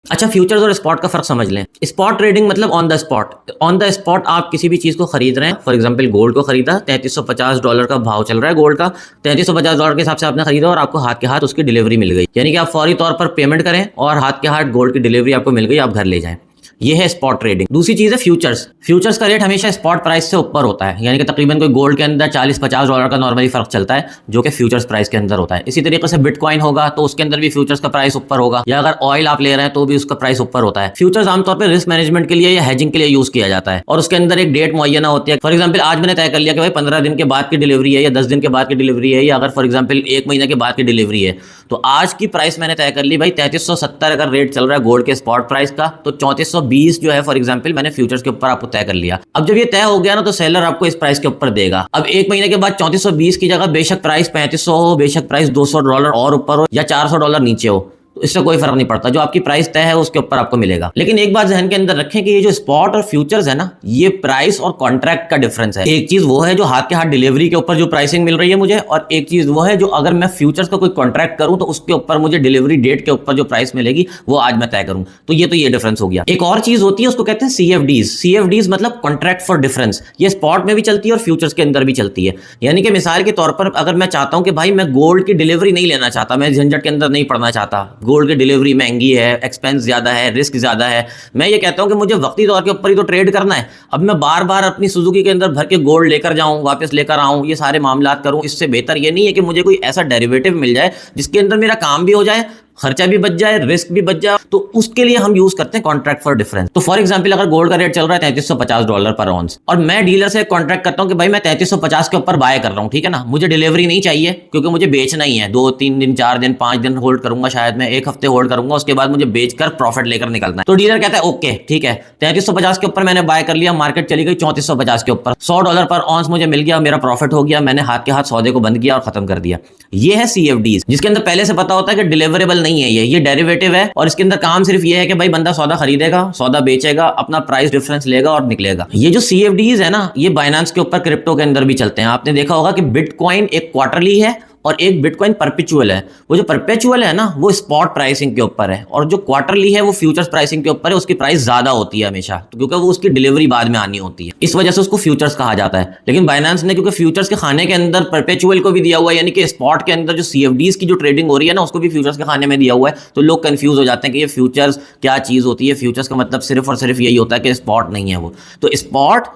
अच्छा, फ्यूचर्स और स्पॉट का फर्क समझ लें। स्पॉट ट्रेडिंग मतलब on the spot. On the spot आप किसी भी चीज को खरीद रहे हैं, फॉर एग्जांपल गोल्ड को खरीदा, $3350 का भाव चल रहा है गोल्ड का, $3350 के हिसाब से आपने खरीदा और आपको हाथ के हाथ उसकी डिलीवरी मिल गई, यानी कि आप फौरी तौर पर पेमेंट करें और हाथ के हाथ गोल्ड की डिलीवरी आपको मिल गई, आप घर ले जाएं। ये है स्पॉट ट्रेडिंग। दूसरी चीज है फ्यूचर्स। फ्यूचर्स का रेट हमेशा स्पॉट प्राइस से ऊपर होता है, यानी कि तकरीबन कोई गोल्ड के अंदर $40-50 का नॉर्मली फर्क चलता है, जो कि फ्यूचर्स प्राइस के अंदर होता है। इसी तरीके से बिटकॉइन होगा तो उसके अंदर भी फ्यूचर्स का प्राइस ऊपर होगा, या अगर ऑयल आप ले रहे हैं तो भी उसका प्राइस ऊपर होता है। फ्यूचर्स आमतौर पर रिस्क मैनेजमेंट के लिए या हेजिंग के लिए यूज किया जाता है, और उसके अंदर एक डेट मुअय्यना होती है। फॉर एग्जाम्पल आज मैंने तय कर लिया कि भाई 15 दिन के बाद की डिलीवरी है, या 10 दिन के बाद की डिलीवरी है, या अगर फॉर एग्जाम्पल 1 महीने के बाद की डिलीवरी है, तो आज की प्राइस मैंने तय कर ली भाई 3370 अगर रेट चल रहा है गोल्ड के स्पॉट प्राइस का, तो 3420 जो है फॉर एग्जाम्पल मैंने फ्यूचर्स के ऊपर आपको तय कर लिया। अब जब ये तय हो गया ना, तो सेलर आपको इस प्राइस के ऊपर देगा। अब 1 महीने के बाद 3420 की जगह बेशक प्राइस 3500 हो, बेशक प्राइस $200 और ऊपर हो, या $400 नीचे हो, तो इससे कोई फर्क नहीं पड़ता, जो आपकी प्राइस तय है उसके ऊपर आपको मिलेगा। लेकिन एक बात ज़हन के अंदर रखें कि ये जो स्पॉट और फ्यूचर्स है ना, ये प्राइस और कॉन्ट्रैक्ट का डिफरेंस है। एक चीज वो है जो हाथ के हाथ डिलीवरी के ऊपर जो प्राइसिंग मिल रही है मुझे, और एक चीज वो है जो अगर मैं फ्यूचर्स का कोई कॉन्ट्रैक्ट करूं तो उसके ऊपर मुझे डिलीवरी डेट के ऊपर जो प्राइस मिलेगी वो आज मैं तय करूं। तो ये डिफरेंस हो गया। एक और चीज होती है, उसको कहते हैं CFDs। CFDs मतलब कॉन्ट्रैक्ट फॉर डिफरेंस। ये स्पॉट में भी चलती है और फ्यूचर्स के अंदर भी चलती है। यानी कि मिसाल के तौर पर अगर मैं चाहता हूं कि भाई मैं गोल्ड की डिलीवरी नहीं लेना चाहता, मैं झंझट के अंदर नहीं पड़ना चाहता, गोल्ड की डिलीवरी महंगी है, एक्सपेंस ज्यादा है, रिस्क ज्यादा है, मैं ये कहता हूं कि मुझे वक्ती तौर के ऊपर ही तो ट्रेड करना है, अब मैं बार बार अपनी सुजुकी के अंदर भर के गोल्ड लेकर जाऊं, वापस लेकर आऊं, ये सारे मामलात करूं, इससे बेहतर ये नहीं है कि मुझे कोई ऐसा डेरिवेटिव मिल जाए जिसके अंदर मेरा काम भी हो जाए, खर्चा भी बच जाए, रिस्क भी बच जाए, तो उसके लिए हम यूज करते हैं कॉन्ट्रैक्ट फॉर डिफरेंस। तो फॉर एग्जांपल अगर गोल्ड का रेट चल रहा है $3350 पर ऑन्स, और मैं डीलर से कॉन्ट्रैक्ट करता हूं कि भाई मैं 3350 के ऊपर बाय कर रहा हूं, ठीक है ना, मुझे डिलीवरी नहीं चाहिए क्योंकि मुझे बेचना ही है, 2-3 दिन 4 दिन 5 दिन होल्ड करूंगा, शायद मैं 1 हफ्ते होल्ड करूंगा, उसके बाद मुझे बेचकर प्रॉफिट लेकर निकलना है। तो डीलर कहता है ओके ठीक है, 3350 के ऊपर मैंने बाय कर लिया, मार्केट चली गई 3450 के ऊपर, $100 पर ऑन्स मुझे मिल गया, मेरा प्रॉफिट हो गया, मैंने हाथ के हाथ सौदे को बंद किया और खत्म कर दिया। ये है CFDs, जिसके अंदर पहले से पता होता है कि डिलीवरेबल नहीं है, ये डेरिवेटिव है, और इसके अंदर काम सिर्फ ये है कि भाई बंदा सौदा खरीदेगा, सौदा बेचेगा, अपना प्राइस डिफरेंस लेगा और निकलेगा। ये जो CFDs है ना, ये बाइनेंस के ऊपर क्रिप्टो के अंदर भी चलते हैं। आपने देखा होगा कि बिटकॉइन एक क्वार्टरली है और एक बिटकॉइन परपेचुअल है। वो जो परपेचुअल है ना, वो स्पॉट प्राइसिंग के ऊपर है, और जो क्वार्टरली है वो फ्यूचर्स प्राइसिंग के ऊपर है, उसकी प्राइस ज्यादा होती है हमेशा, तो क्योंकि वो उसकी डिलीवरी बाद में आनी होती है, इस वजह से उसको फ्यूचर्स कहा जाता है। लेकिन बाइनेंस ने क्योंकि फ्यूचर्स के खाने के अंदर परपेचुअल को भी दिया हुआ है, यानी कि स्पॉट के अंदर जो CFDs की जो ट्रेडिंग हो रही है ना, उसको भी फ्यूचर्स के खाने में दिया हुआ है, तो लोग कंफ्यूज हो जाते हैं कि ये फ्यूचर्स क्या चीज होती है। फ्यूचर्स का मतलब सिर्फ और सिर्फ यही होता है कि स्पॉट नहीं है वो, तो स्पॉट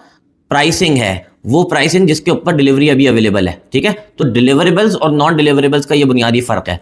प्राइसिंग है वो प्राइसिंग जिसके ऊपर डिलीवरी अभी अवेलेबल है, ठीक है। तो डिलीवरेबल्स और नॉन डिलीवरेबल्स का ये बुनियादी फर्क है।